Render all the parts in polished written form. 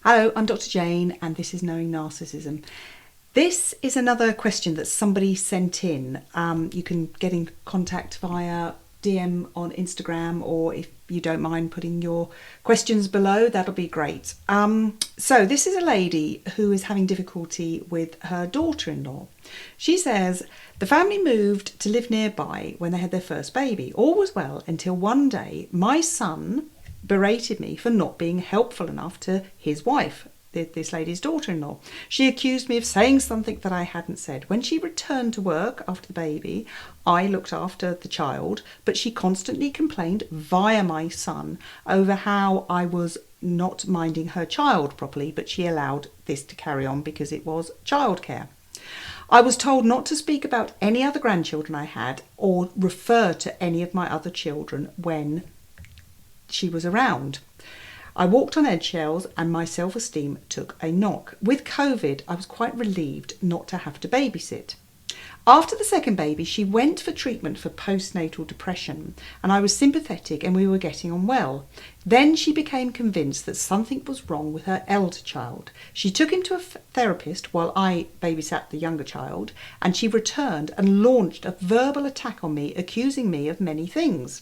Hello, I'm Dr. Jane and this is Knowing Narcissism. This is another question that somebody sent in. You can get in contact via DM on Instagram, or if you don't mind putting your questions below, that'll be great. So this is a lady who is having difficulty with her daughter-in-law. She says, the family moved to live nearby when they had their first baby. All was well until one day my son berated me for not being helpful enough to his wife, this lady's daughter-in-law. She accused me of saying something that I hadn't said. When she returned to work after the baby, I looked after the child, but she constantly complained via my son over how I was not minding her child properly, but she allowed this to carry on because it was childcare. I was told not to speak about any other grandchildren I had or refer to any of my other children when she was around. I walked on eggshells and my self-esteem took a knock. With COVID, I was quite relieved not to have to babysit. After the second baby, she went for treatment for postnatal depression, and I was sympathetic and we were getting on well. Then she became convinced that something was wrong with her elder child. She took him to a therapist while I babysat the younger child, and she returned and launched a verbal attack on me, accusing me of many things.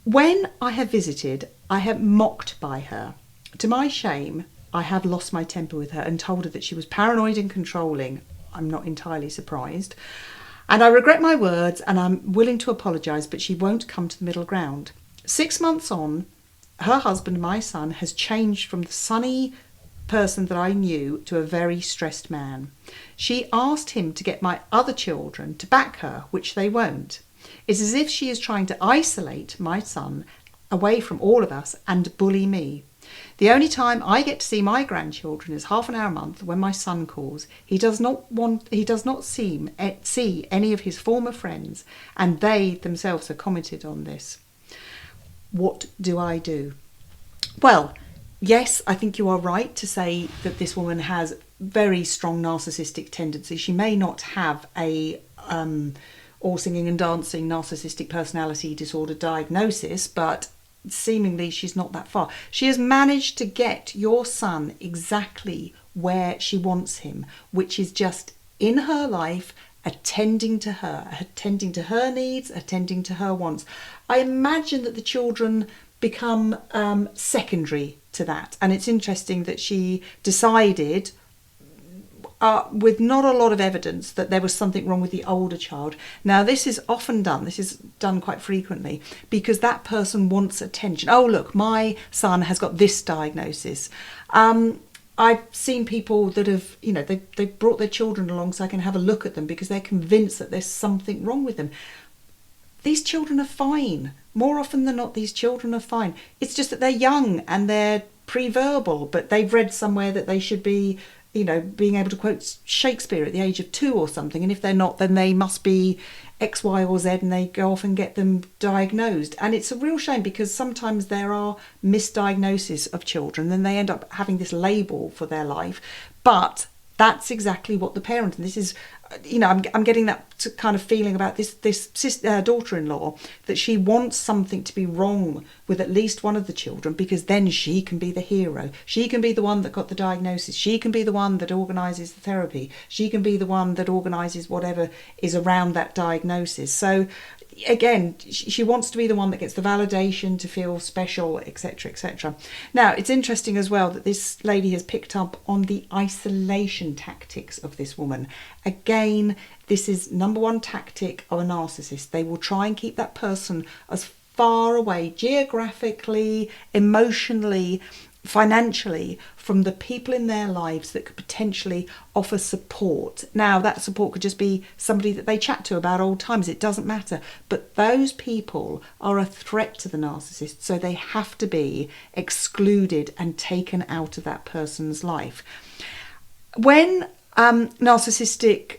When I have visited, I have mocked by her. To my shame, I have lost my temper with her and told her that she was paranoid and controlling. I'm not entirely surprised. And I regret my words and I'm willing to apologise, but she won't come to the middle ground. 6 months on, her husband, my son, has changed from the sunny person that I knew to a very stressed man. She asked him to get my other children to back her, which they won't. It's as if she is trying to isolate my son away from all of us and bully me. The only time I get to see my grandchildren is half an hour a month when my son calls. He does not see any of his former friends, and they themselves have commented on this. What do I do? Well, yes, I think you are right to say that this woman has very strong narcissistic tendencies. She may not have a all singing and dancing narcissistic personality disorder diagnosis, but seemingly she's not that far. She has managed to get your son exactly where she wants him, which is just in her life, attending to her needs, attending to her wants. I imagine that the children become secondary to that, and it's interesting that she decided with not a lot of evidence that there was something wrong with the older child. Now, this is done quite frequently because that person wants attention. Oh, look, my son has got this diagnosis. I've seen people that have, they've brought their children along so I can have a look at them because they're convinced that there's something wrong with them. These children are fine. More often than not, these children are fine. It's just that they're young and they're pre-verbal, but they've read somewhere that they should be being able to quote Shakespeare at the age of 2 or something. And if they're not, then they must be X, Y or Z, and they go off and get them diagnosed. And it's a real shame because sometimes there are misdiagnoses of children and they end up having this label for their life. But that's exactly what the parent, and this is, I'm getting that kind of feeling about this daughter-in-law, that she wants something to be wrong with at least one of the children because then she can be the hero. She can be the one that got the diagnosis. She can be the one that organises the therapy. She can be the one that organises whatever is around that diagnosis. So again, she wants to be the one that gets the validation to feel special, etc., etc. Now, it's interesting as well that this lady has picked up on the isolation tactics of this woman. Again, this is number one tactic of a narcissist. They will try and keep that person as far away geographically, emotionally, financially from the people in their lives that could potentially offer support. Now, that support could just be somebody that they chat to about old times. It doesn't matter. But those people are a threat to the narcissist, so they have to be excluded and taken out of that person's life. When narcissistic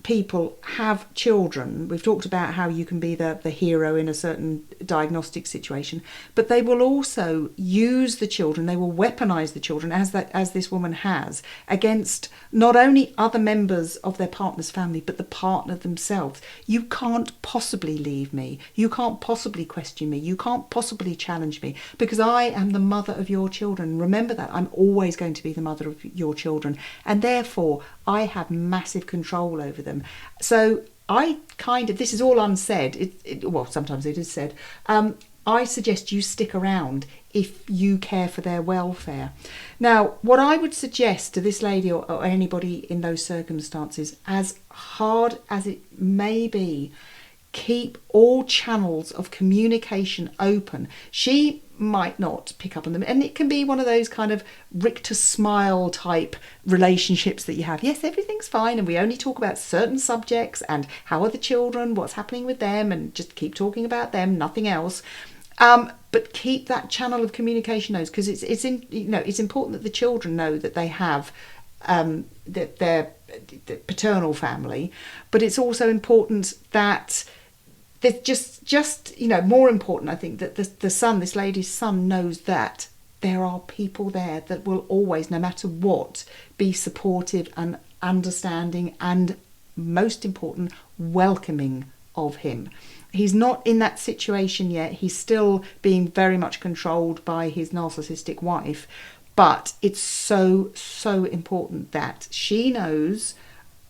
people have children, we've talked about how you can be the hero in a certain diagnostic situation, but they will also use the children, they will weaponize the children, as this woman has, against not only other members of their partner's family, but the partner themselves. You can't possibly leave me, you can't possibly question me, you can't possibly challenge me, because I am the mother of your children. Remember that, I'm always going to be the mother of your children, and therefore I have massive control over them. So I this is all unsaid, well, sometimes it is said, I suggest you stick around if you care for their welfare. Now, what I would suggest to this lady or anybody in those circumstances, as hard as it may be, keep all channels of communication open. She might not pick up on them, and it can be one of those kind of Richter smile type relationships that you have. Yes, everything's fine, and we only talk about certain subjects and how are the children, what's happening with them, and just keep talking about them, nothing else. But keep that channel of communication open, because it's important that the children know that they have that their paternal family, but it's also important that there's just more important, I think, that the son, this lady's son, knows that there are people there that will always, no matter what, be supportive and understanding and, most important, welcoming of him. He's not in that situation yet. He's still being very much controlled by his narcissistic wife, but it's so important that she knows.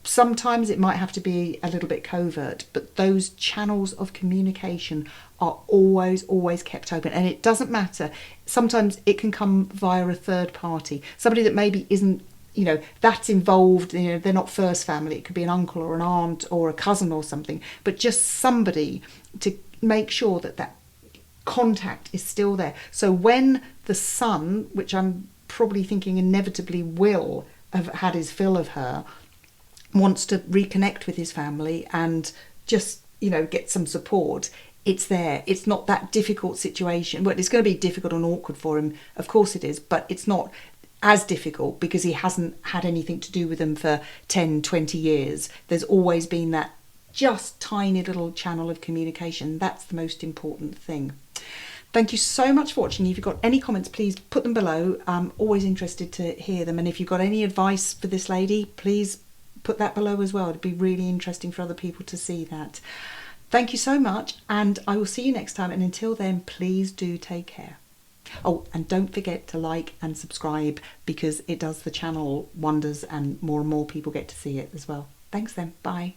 Sometimes it might have to be a little bit covert, but those channels of communication are always kept open. And it doesn't matter. Sometimes it can come via a third party, somebody that maybe isn't, that's involved. They're not first family. It could be an uncle or an aunt or a cousin or something, but just somebody to make sure that contact is still there. So when the son, which I'm probably thinking inevitably will have had his fill of her, wants to reconnect with his family and just, get some support, it's there. It's not that difficult situation. Well, it's going to be difficult and awkward for him. Of course it is, but it's not as difficult because he hasn't had anything to do with them for 10, 20 years. There's always been that just tiny little channel of communication. That's the most important thing. Thank you so much for watching. If you've got any comments, please put them below. I'm always interested to hear them. And if you've got any advice for this lady, please put that below as well. It'd be really interesting for other people to see that. Thank you so much, and I will see you next time. And until then, please do take care. Oh, and don't forget to like and subscribe, because it does the channel wonders and more people get to see it as well. Thanks then. Bye.